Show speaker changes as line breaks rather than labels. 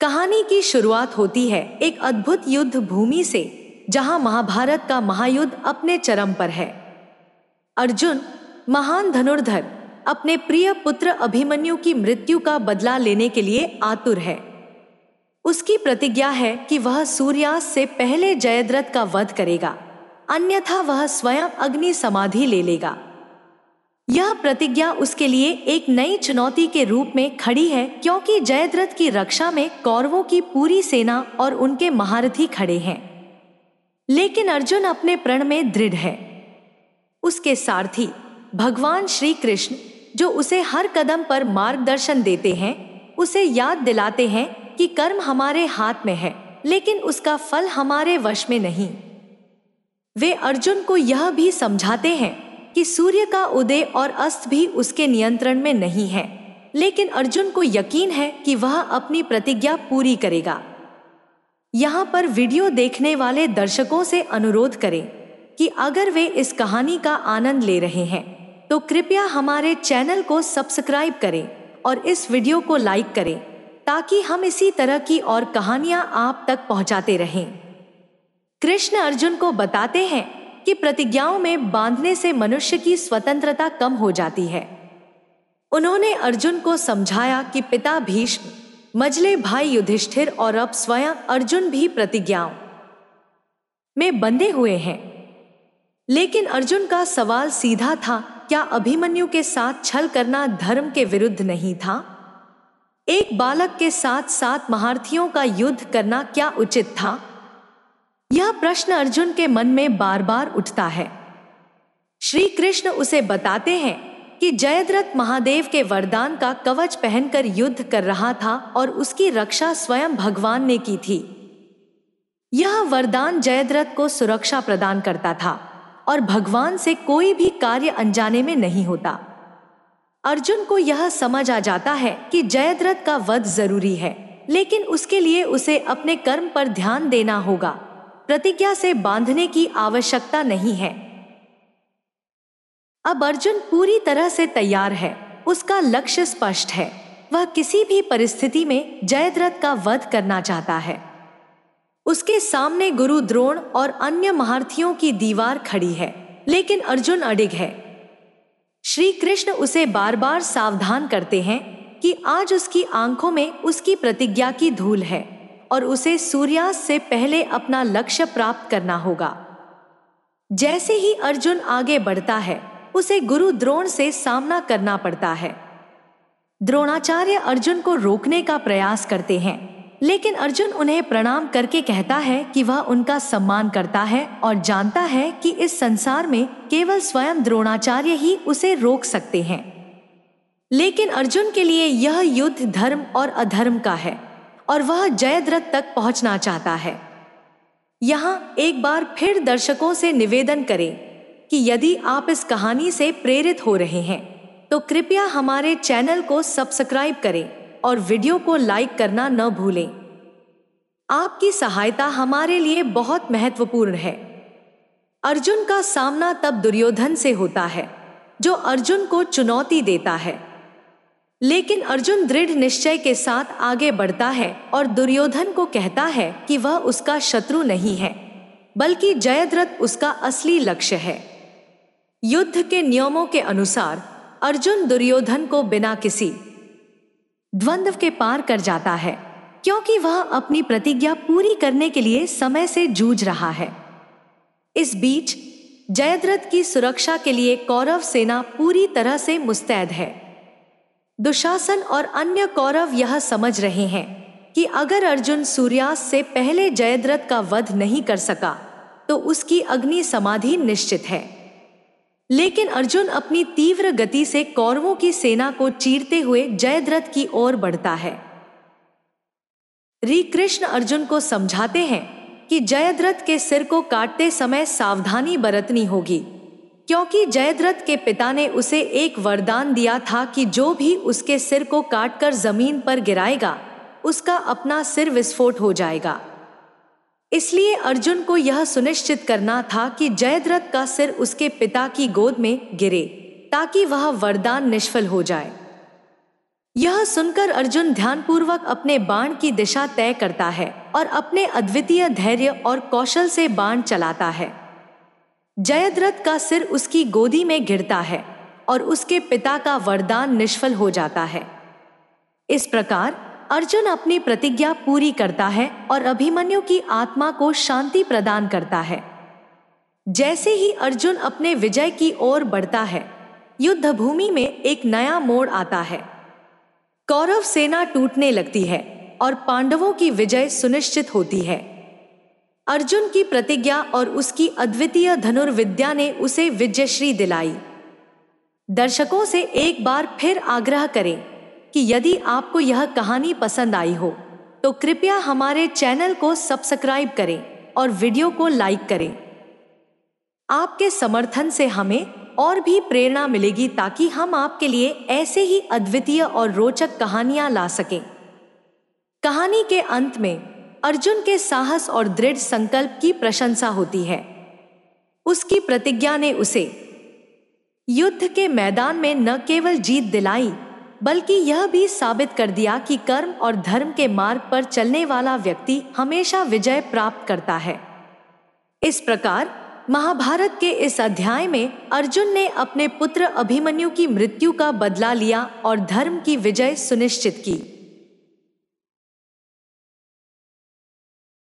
कहानी की शुरुआत होती है एक अद्भुत युद्ध भूमि से, जहां महाभारत का महायुद्ध अपने चरम पर है। अर्जुन, महान धनुर्धर, अपने प्रिय पुत्र अभिमन्यु की मृत्यु का बदला लेने के लिए आतुर है। उसकी प्रतिज्ञा है कि वह सूर्यास्त से पहले जयद्रथ का वध करेगा, अन्यथा वह स्वयं अग्नि समाधि ले लेगा। यह प्रतिज्ञा उसके लिए एक नई चुनौती के रूप में खड़ी है, क्योंकि जयद्रथ की रक्षा में कौरवों की पूरी सेना और उनके महारथी खड़े हैं। लेकिन अर्जुन अपने प्रण में दृढ़ है। उसके सारथी भगवान श्री कृष्ण, जो उसे हर कदम पर मार्गदर्शन देते हैं, उसे याद दिलाते हैं कि कर्म हमारे हाथ में है, लेकिन उसका फल हमारे वश में नहीं। वे अर्जुन को यह भी समझाते हैं कि सूर्य का उदय और अस्त भी उसके नियंत्रण में नहीं है, लेकिन अर्जुन को यकीन है कि वह अपनी प्रतिज्ञा पूरी करेगा। यहाँ पर वीडियो देखने वाले दर्शकों से अनुरोध करें कि अगर वे इस कहानी का आनंद ले रहे हैं तो कृपया हमारे चैनल को सब्सक्राइब करें और इस वीडियो को लाइक करें, ताकि हम इसी तरह की और कहानियां आप तक पहुंचाते रहें। कृष्ण अर्जुन को बताते हैं कि प्रतिज्ञाओं में बांधने से मनुष्य की स्वतंत्रता कम हो जाती है। उन्होंने अर्जुन को समझाया कि पिता भीष्म, मझले भाई युधिष्ठिर और अब स्वयं अर्जुन भी प्रतिज्ञाओं में बंधे हुए हैं। लेकिन अर्जुन का सवाल सीधा था, क्या अभिमन्यु के साथ छल करना धर्म के विरुद्ध नहीं था? एक बालक के साथ 7 महारथियों का युद्ध करना क्या उचित था? यह प्रश्न अर्जुन के मन में बार बार उठता है। श्री कृष्ण उसे बताते हैं कि जयद्रथ महादेव के वरदान का कवच पहनकर युद्ध कर रहा था और उसकी रक्षा स्वयं भगवान ने की थी। यह वरदान जयद्रथ को सुरक्षा प्रदान करता था और भगवान से कोई भी कार्य अनजाने में नहीं होता। अर्जुन को यह समझ आ जाता है कि जयद्रथ का वध जरूरी है, लेकिन उसके लिए उसे अपने कर्म पर ध्यान देना होगा। प्रतिज्ञा से बांधने की आवश्यकता नहीं है। अब अर्जुन पूरी तरह से तैयार है। उसका लक्ष्य स्पष्ट है। वह किसी भी परिस्थिति में जयद्रथ का वध करना चाहता है। उसके सामने गुरु द्रोण और अन्य महारथियों की दीवार खड़ी है, लेकिन अर्जुन अडिग है। श्री कृष्ण उसे बार बार सावधान करते हैं कि आज उसकी आंखों में उसकी प्रतिज्ञा की धूल है और उसे सूर्यास्त से पहले अपना लक्ष्य प्राप्त करना होगा। जैसे ही अर्जुन आगे बढ़ता है, उसे गुरु द्रोण से सामना करना पड़ता है। द्रोणाचार्य अर्जुन को रोकने का प्रयास करते हैं, लेकिन अर्जुन उन्हें प्रणाम करके कहता है कि वह उनका सम्मान करता है और जानता है कि इस संसार में केवल स्वयं द्रोणाचार्य ही उसे रोक सकते हैं। लेकिन अर्जुन के लिए यह युद्ध धर्म और अधर्म का है और वह जयद्रथ तक पहुंचना चाहता है। यहाँ एक बार फिर दर्शकों से निवेदन करें कि यदि आप इस कहानी से प्रेरित हो रहे हैं तो कृपया हमारे चैनल को सब्सक्राइब करें और वीडियो को लाइक करना न भूलें। आपकी सहायता हमारे लिए बहुत महत्वपूर्ण है। अर्जुन का सामना तब दुर्योधन से होता है, जो अर्जुन को चुनौती देता है। लेकिन अर्जुन दृढ़ निश्चय के साथ आगे बढ़ता है और दुर्योधन को कहता है कि वह उसका शत्रु नहीं है, बल्कि जयद्रथ उसका असली लक्ष्य है। युद्ध के नियमों के अनुसार अर्जुन दुर्योधन को बिना किसी द्वंद्व के पार कर जाता है, क्योंकि वह अपनी प्रतिज्ञा पूरी करने के लिए समय से जूझ रहा है। इस बीच जयद्रथ की सुरक्षा के लिए कौरव सेना पूरी तरह से मुस्तैद है। दुशासन और अन्य कौरव यह समझ रहे हैं कि अगर अर्जुन सूर्यास्त से पहले जयद्रथ का वध नहीं कर सका तो उसकी अग्नि समाधि निश्चित है। लेकिन अर्जुन अपनी तीव्र गति से कौरवों की सेना को चीरते हुए जयद्रथ की ओर बढ़ता है। श्री कृष्ण अर्जुन को समझाते हैं कि जयद्रथ के सिर को काटते समय सावधानी बरतनी होगी, क्योंकि जयद्रथ के पिता ने उसे एक वरदान दिया था कि जो भी उसके सिर को काटकर जमीन पर गिराएगा, उसका अपना सिर विस्फोट हो जाएगा। इसलिए अर्जुन को यह सुनिश्चित करना था कि जयद्रथ का सिर उसके पिता की गोद में गिरे, ताकि वह वरदान निष्फल हो जाए। यह सुनकर अर्जुन ध्यानपूर्वक अपने बाण की दिशा तय करता है और अपने अद्वितीय धैर्य और कौशल से बाण चलाता है। जयद्रथ का सिर उसकी गोदी में गिरता है और उसके पिता का वरदान निष्फल हो जाता है। इस प्रकार अर्जुन अपनी प्रतिज्ञा पूरी करता है और अभिमन्यु की आत्मा को शांति प्रदान करता है। जैसे ही अर्जुन अपने विजय की ओर बढ़ता है, युद्ध भूमि में एक नया मोड़ आता है। कौरव सेना टूटने लगती है और पांडवों की विजय सुनिश्चित होती है। अर्जुन की प्रतिज्ञा और उसकी अद्वितीय धनुर्विद्या ने उसे विजयश्री दिलाई। दर्शकों से एक बार फिर आग्रह करें कि यदि आपको यह कहानी पसंद आई हो तो कृपया हमारे चैनल को सब्सक्राइब करें और वीडियो को लाइक करें। आपके समर्थन से हमें और भी प्रेरणा मिलेगी ताकि हम आपके लिए ऐसे ही अद्वितीय और रोचक कहानियां ला सकें। कहानी के अंत में अर्जुन के साहस और दृढ़ संकल्प की प्रशंसा होती है। उसकी प्रतिज्ञा ने उसे युद्ध के मैदान में न केवल जीत दिलाई बल्कि यह भी साबित कर दिया कि कर्म और धर्म के मार्ग पर चलने वाला व्यक्ति हमेशा विजय प्राप्त करता है। इस प्रकार महाभारत के इस अध्याय में अर्जुन ने अपने पुत्र अभिमन्यु की मृत्यु का बदला लिया और धर्म की विजय सुनिश्चित की।